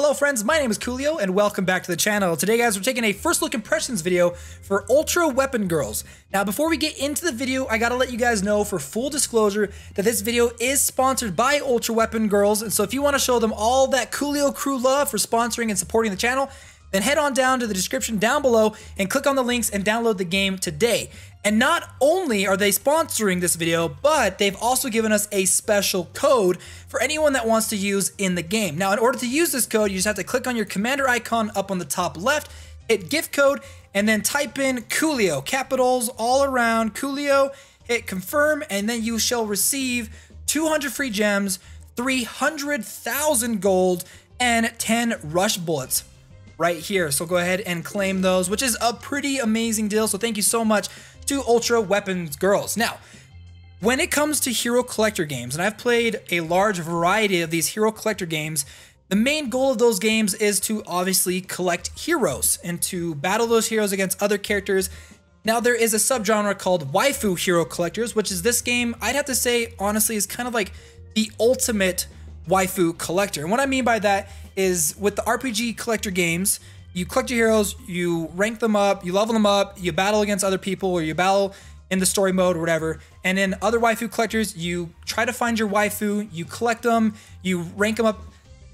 Hello friends, my name is Koolio and welcome back to the channel. Today guys, we're taking a first look impressions video for Ultra Weapon Girls. Now before we get into the video, I gotta let you guys know for full disclosure that this video is sponsored by Ultra Weapon Girls, and so if you want to show them all that Koolio crew love for sponsoring and supporting the channel, then head on down to the description down below and click on the links and download the game today. And not only are they sponsoring this video, but they've also given us a special code for anyone that wants to use in the game. Now, in order to use this code, you just have to click on your commander icon up on the top left, hit gift code, and then type in Koolio, capitals all around, Koolio, hit confirm, and then you shall receive 200 free gems, 300,000 gold, and 10 rush bullets right here. So go ahead and claim those, which is a pretty amazing deal. So thank you so much to Ultra Weapons Girls. Now, when it comes to hero collector games, and I've played a large variety of these hero collector games, the main goal of those games is to obviously collect heroes and to battle those heroes against other characters. Now, there is a subgenre called Waifu hero collectors, which is this game, I'd have to say, honestly, is kind of like the ultimate waifu collector. And what I mean by that is with the RPG collector games, you collect your heroes, you rank them up, you level them up, you battle against other people, or you battle in the story mode or whatever. And in other waifu collectors, you try to find your waifu, you collect them, you rank them up,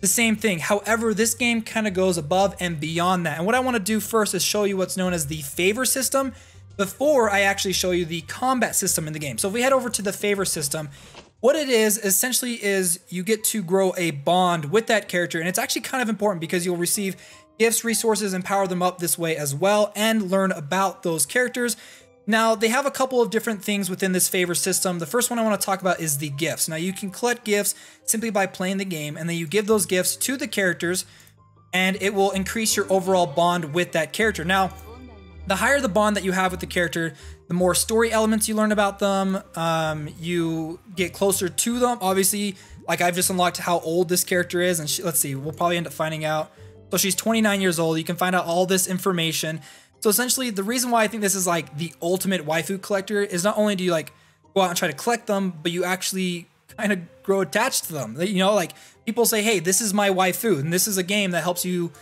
the same thing. However, this game kind of goes above and beyond that. And what I want to do first is show you what's known as the favor system before I actually show you the combat system in the game. So if we head over to the favor system, what it is essentially is you get to grow a bond with that character, and it's actually kind of important because you'll receive gifts, resources, and power them up this way as well, and learn about those characters. Now, they have a couple of different things within this favor system. The first one I want to talk about is the gifts. Now, you can collect gifts simply by playing the game, and then you give those gifts to the characters, and it will increase your overall bond with that character. Now, the higher the bond that you have with the character, the more story elements you learn about them, you get closer to them. Obviously, like I've just unlocked how old this character is, and let's see, we'll probably end up finding out. So she's 29 years old. You can find out all this information. So essentially, the reason why I think this is like the ultimate waifu collector is not only do you like go out and try to collect them, but you actually kind of grow attached to them. You know, like people say, hey, this is my waifu, and this is a game that helps you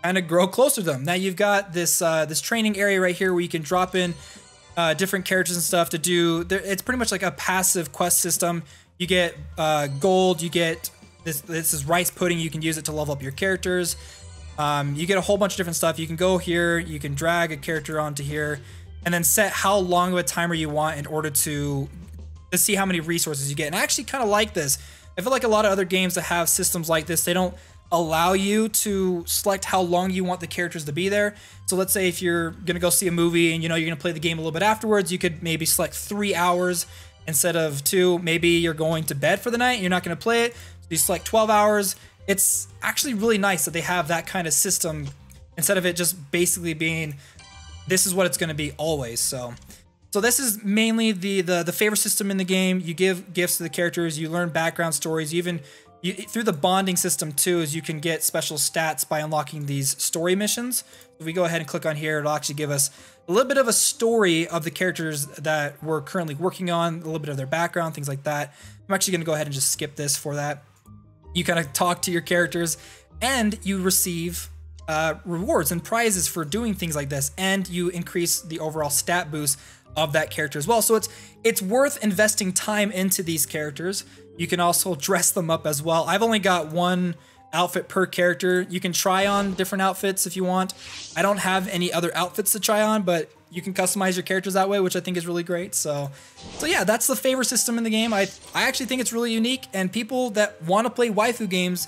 kind of grow closer to them. Now you've got this this training area right here where you can drop in different characters and stuff to do. It's pretty much like a passive quest system. You get gold, you get this is rice pudding, you can use it to level up your characters. You get a whole bunch of different stuff. You can go here, you can drag a character onto here, and then set how long of a timer you want in order to see how many resources you get. And I actually kind of like this. I feel like a lot of other games that have systems like this, they don't allow you to select how long you want the characters to be there. So let's say if you're gonna go see a movie and you know you're gonna play the game a little bit afterwards, you could maybe select 3 hours instead of 2. Maybe you're going to bed for the night and you're not gonna play it, so you select 12 hours. It's actually really nice that they have that kind of system instead of it just basically being this is what it's gonna be always. So this is mainly the favor system in the game. You give gifts to the characters, you learn background stories, through the bonding system too, is you can get special stats by unlocking these story missions. If we go ahead and click on here, it'll actually give us a little bit of a story of the characters that we're currently working on, a little bit of their background, things like that. I'm actually gonna go ahead and just skip this for that. You kind of talk to your characters and you receive rewards and prizes for doing things like this, and you increase the overall stat boost of that character as well. So it's worth investing time into these characters. You can also dress them up as well. I've only got one outfit per character. You can try on different outfits if you want. I don't have any other outfits to try on, but you can customize your characters that way, which I think is really great. So yeah, that's the favor system in the game. I actually think it's really unique, and people that want to play waifu games,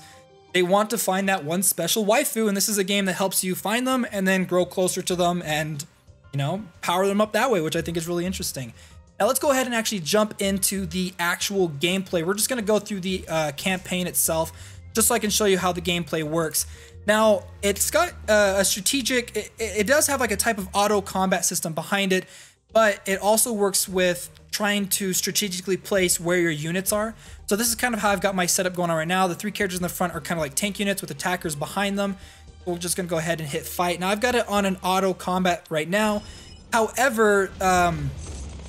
they want to find that one special waifu, and this is a game that helps you find them and then grow closer to them and, you know, power them up that way, which I think is really interesting. Now let's go ahead and actually jump into the actual gameplay. We're just going to go through the campaign itself, just so I can show you how the gameplay works. Now, it's got a strategic, it does have like a type of auto combat system behind it, but it also works with trying to strategically place where your units are. So this is kind of how I've got my setup going on right now. The 3 characters in the front are kind of like tank units with attackers behind them. We're just going to go ahead and hit fight. Now I've got it on an auto combat right now. However,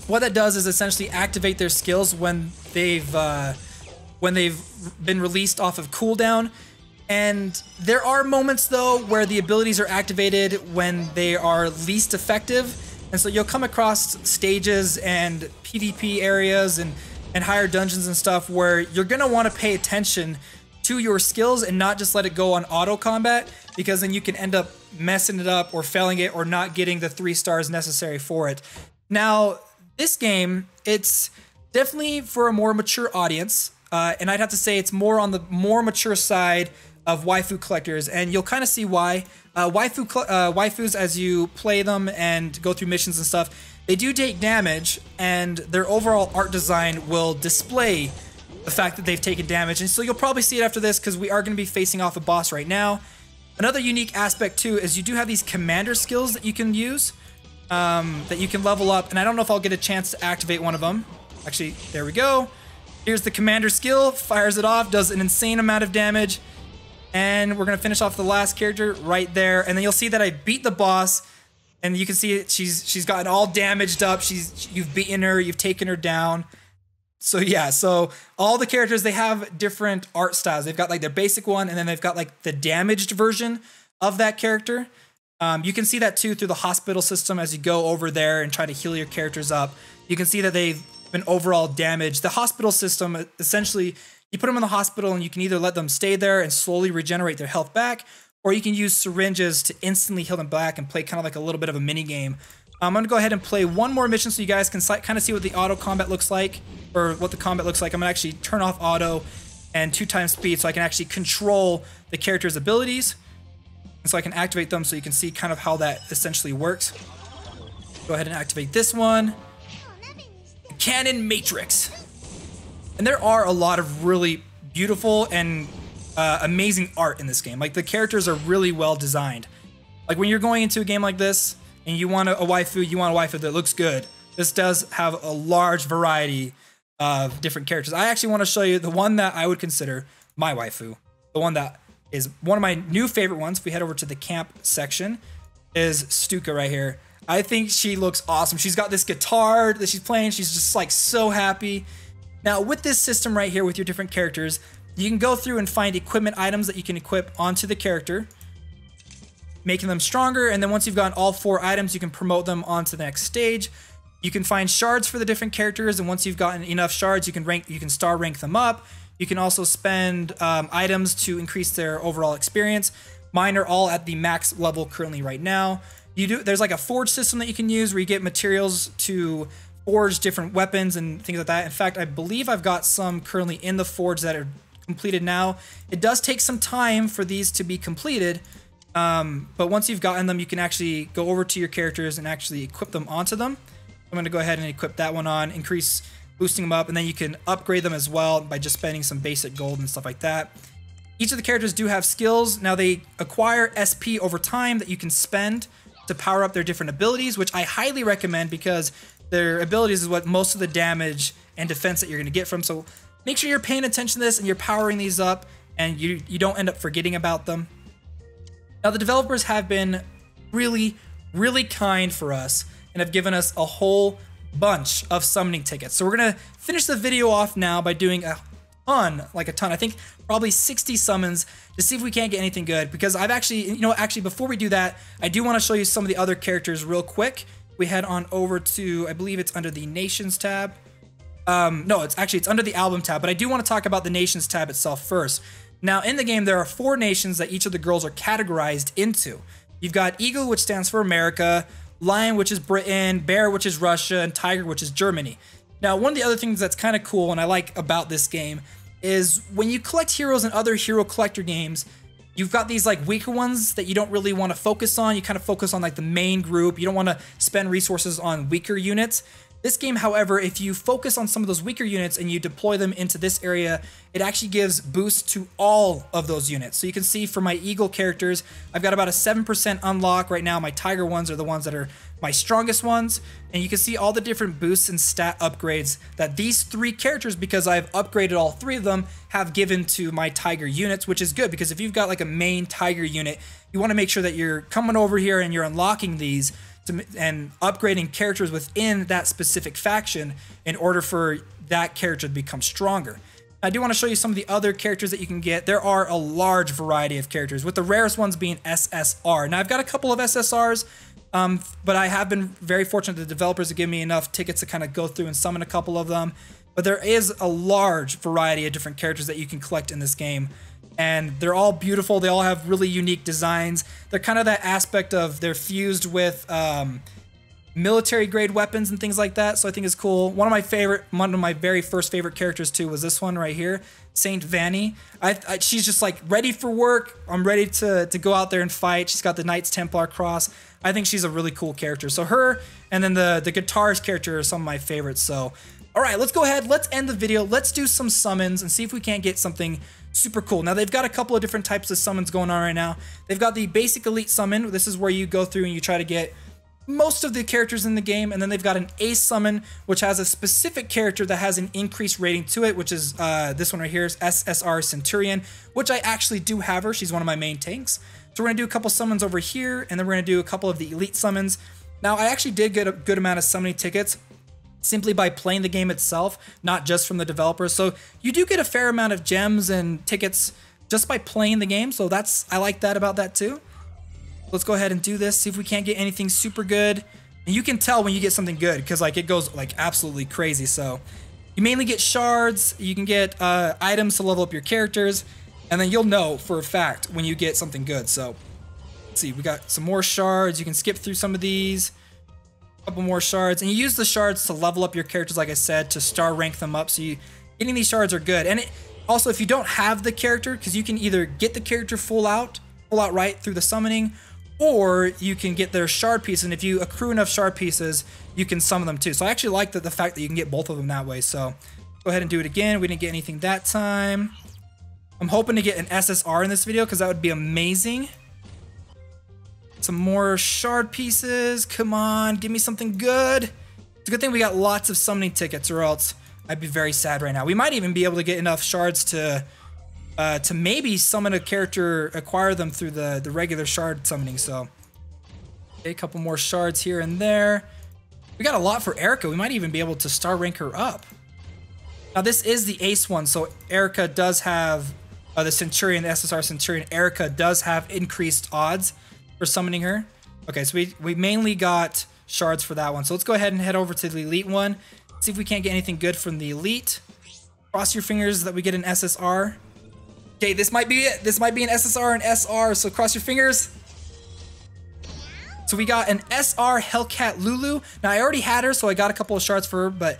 what that does is essentially activate their skills when they've been released off of cooldown. And there are moments though where the abilities are activated when they are least effective. And so you'll come across stages and PvP areas and higher dungeons and stuff where you're gonna want to pay attention to your skills and not just let it go on auto combat, because then you can end up messing it up or failing it or not getting the 3 stars necessary for it. Now, this game, it's definitely for a more mature audience, and I'd have to say it's more on the more mature side of waifu collectors, and you'll kind of see why. Waifus, as you play them and go through missions and stuff, they do take damage, and their overall art design will display the fact that they've taken damage. And so you'll probably see it after this, because we are going to be facing off a boss right now. Another unique aspect too is you do have these commander skills that you can use, that you can level up, and I don't know if I'll get a chance to activate one of them. Actually, there we go. Here's the commander skill, fires it off, does an insane amount of damage. And we're gonna finish off the last character right there, and then you'll see that I beat the boss, and you can see it, she's gotten all damaged up. You've beaten her, you've taken her down. So yeah, so all the characters, they have different art styles. They've got like their basic one, and then they've got like the damaged version of that character. You can see that too through the hospital system as you go over there and try to heal your characters up. You can see that they've been overall damaged. The hospital system, essentially, you put them in the hospital and you can either let them stay there and slowly regenerate their health back, or you can use syringes to instantly heal them back and play kind of like a little bit of a mini game. I'm gonna go ahead and play one more mission so you guys can kind of see what the auto combat looks like, or what the combat looks like. I'm gonna actually turn off auto and 2x speed so I can actually control the character's abilities, and so I can activate them so you can see kind of how that essentially works. Go ahead and activate this one. Cannon Matrix. And there are a lot of really beautiful and amazing art in this game. Like, the characters are really well designed. Like, when you're going into a game like this and you want a waifu that looks good, this does have a large variety of different characters. I actually want to show you the one that I would consider my waifu. The one that is one of my new favorite ones. If we head over to the camp section, is Stuka right here. I think she looks awesome. She's got this guitar that she's playing. She's just like so happy. Now, with this system right here with your different characters, you can go through and find equipment items that you can equip onto the character, making them stronger. And then once you've gotten all 4 items, you can promote them onto the next stage. You can find shards for the different characters, and once you've gotten enough shards, you can star rank them up. You can also spend items to increase their overall experience. Mine are all at the max level currently right now. There's like a forge system that you can use where you get materials to forge different weapons and things like that. In fact, I believe I've got some currently in the forge that are completed now. It does take some time for these to be completed, but once you've gotten them, you can actually go over to your characters and actually equip them onto them. I'm going to go ahead and equip that one on, increase boosting them up, and then you can upgrade them as well by just spending some basic gold and stuff like that. Each of the characters do have skills. Now, they acquire SP over time that you can spend to power up their different abilities, which I highly recommend because their abilities is what most of the damage and defense that you're going to get from. So make sure you're paying attention to this and you're powering these up, and you don't end up forgetting about them. Now, the developers have been really, really kind for us and have given us a whole bunch of summoning tickets. So we're going to finish the video off now by doing a ton, I think probably 60 summons to see if we can't get anything good, because I've actually, actually before we do that, I do want to show you some of the other characters real quick. We head on over to, I believe it's under the Nations tab. No, it's under the Album tab, but I do want to talk about the Nations tab itself first. Now, in the game, there are 4 nations that each of the girls are categorized into. You've got Eagle, which stands for America, Lion, which is Britain, Bear, which is Russia, and Tiger, which is Germany. Now, one of the other things that's kind of cool and I like about this game is when you collect heroes in other hero collector games, you've got these like weaker ones that you don't really want to focus on. You kind of focus on like the main group. You don't want to spend resources on weaker units. This game, however, if you focus on some of those weaker units and you deploy them into this area, it actually gives boosts to all of those units. So you can see for my Eagle characters, I've got about a 7% unlock right now. My Tiger ones are the ones that are my strongest ones. And you can see all the different boosts and stat upgrades that these 3 characters, because I've upgraded all 3 of them, have given to my Tiger units, which is good because if you've got like a main Tiger unit, you want to make sure that you're coming over here and you're unlocking these and upgrading characters within that specific faction in order for that character to become stronger. I do want to show you some of the other characters that you can get. There are a large variety of characters, with the rarest ones being SSR. Now, I've got a couple of SSRs, but I have been very fortunate the developers have given me enough tickets to kind of go through and summon a couple of them. But there is a large variety of different characters that you can collect in this game. And they're all beautiful. They all have really unique designs. They're kind of that aspect of they're fused with military grade weapons and things like that, so I think it's cool. One of my very first favorite characters too was this one right here, Saint Vanny. She's just like ready for work. I'm ready to go out there and fight. She's got the Knights Templar cross. I think she's a really cool character. So her and then the guitarist character are some of my favorites. So all right, let's go ahead. Let's end the video. Let's do some summons and see if we can't get something super cool. Now they've got a couple of different types of summons going on right now. They've got the basic elite summon. This is where you go through and you try to get most of the characters in the game, and then they've got an ace summon, which has a specific character that has an increased rating to it, which is this one right here is SSR Centurion, which I actually do have her. She's one of my main tanks. So we're gonna do a couple summons over here, and then we're gonna do a couple of the elite summons. Now I actually did get a good amount of summoning tickets simply by playing the game itself, not just from the developers. So you do get a fair amount of gems and tickets just by playing the game. So I like that about that too. Let's go ahead and do this, see if we can't get anything super good. And you can tell when you get something good because like it goes like absolutely crazy. So you mainly get shards, you can get items to level up your characters, and then you'll know for a fact when you get something good. So let's see, we got some more shards. You can skip through some of these, a couple more shards, and you use the shards to level up your characters, like I said, to star rank them up. So getting these shards are good. And also, if you don't have the character, because you can either get the character full out right through the summoning, or you can get their shard piece, and if you accrue enough shard pieces, you can summon them too. So I actually like the fact that you can get both of them that way. So go ahead and do it again. We didn't get anything that time. I'm hoping to get an SSR in this video because that would be amazing. Some more shard pieces. Come on, give me something good. It's a good thing we got lots of summoning tickets, or else I'd be very sad right now. We might even be able to get enough shards to maybe summon a character, acquire them through the regular shard summoning. So okay, a couple more shards here and there. We got a lot for Erica. We might even be able to star rank her up. Now this is the ace one, so Erica does have the Centurion, the SSR Centurion. Erica does have increased odds for summoning her. Okay, so we mainly got shards for that one. So let's go ahead and head over to the elite one. See if we can't get anything good from the elite. Cross your fingers that we get an SSR. Okay, this might be it. This might be an SSR and SR, so cross your fingers. So we got an SR Hellcat Lulu. Now I already had her, so I got a couple of shards for her, but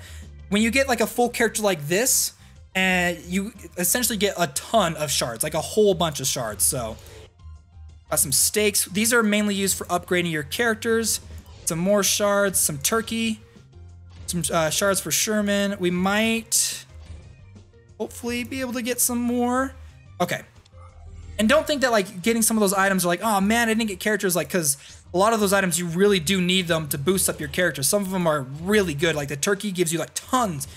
when you get like a full character like this, and you essentially get a ton of shards, like a whole bunch of shards. So got some stakes. These are mainly used for upgrading your characters. Some more shards, some turkey, some shards for Sherman. We might hopefully be able to get some more. Okay. And don't think that like getting some of those items are like, oh man, I didn't get characters, like, because a lot of those items you really do need them to boost up your character. Some of them are really good. Like the turkey gives you like tons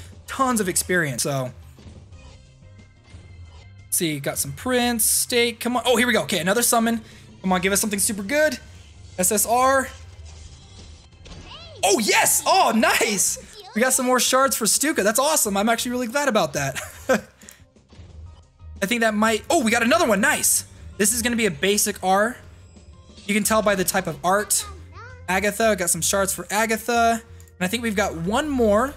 of experience. So let's see, got some prints, steak. Come on. Oh, here we go. Okay, another summon. Come on, give us something super good. SSR. Oh yes! Oh, nice! We got some more shards for Stuka. That's awesome. I'm actually really glad about that. I think that might... Oh, we got another one. Nice. This is going to be a basic R. You can tell by the type of art. Agatha. Got some shards for Agatha. And I think we've got one more.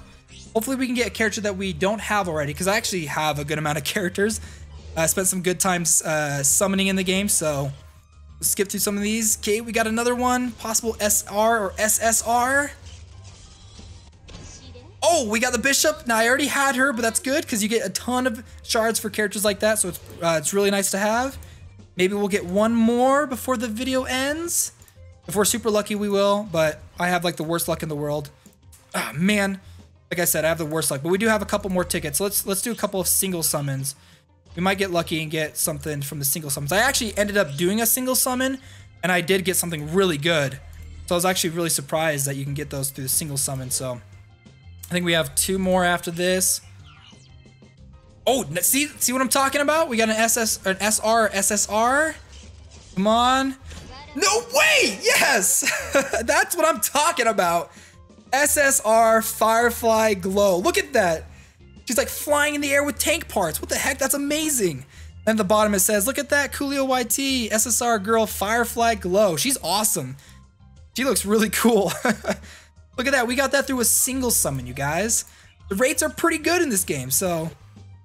Hopefully we can get a character that we don't have already, because I actually have a good amount of characters. I spent some good times summoning in the game, so let's skip through some of these. Okay, we got another one. Possible SR or SSR. Oh, we got the Bishop. Now, I already had her, but that's good because you get a ton of shards for characters like that, so it's really nice to have. Maybe we'll get one more before the video ends. If we're super lucky, we will, but I have like the worst luck in the world. Ah, man. Like I said, I have the worst luck, but we do have a couple more tickets. So let's do a couple of single summons. We might get lucky and get something from the single summons. I actually ended up doing a single summon, and I did get something really good. So I was actually really surprised that you can get those through the single summon, so... I think we have two more after this. Oh, see what I'm talking about? We got an SR, SSR. Come on. No way! Yes! That's what I'm talking about. SSR Firefly Glow. Look at that. She's like flying in the air with tank parts. What the heck? That's amazing. Then at the bottom it says, look at that, Koolio YT, SSR girl, Firefly Glow. She's awesome. She looks really cool. Look at that, we got that through a single summon, you guys. The rates are pretty good in this game, so.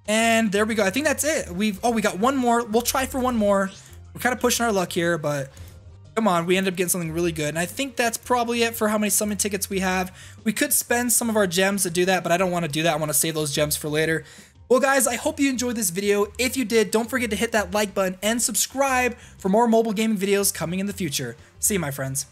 And there we go, I think that's it. We got one more. We'll try for one more. We're kind of pushing our luck here, but come on, we ended up getting something really good. And I think that's probably it for how many summon tickets we have. We could spend some of our gems to do that, but I don't want to do that. I want to save those gems for later. Well guys, I hope you enjoyed this video. If you did, don't forget to hit that like button and subscribe for more mobile gaming videos coming in the future. See you, my friends.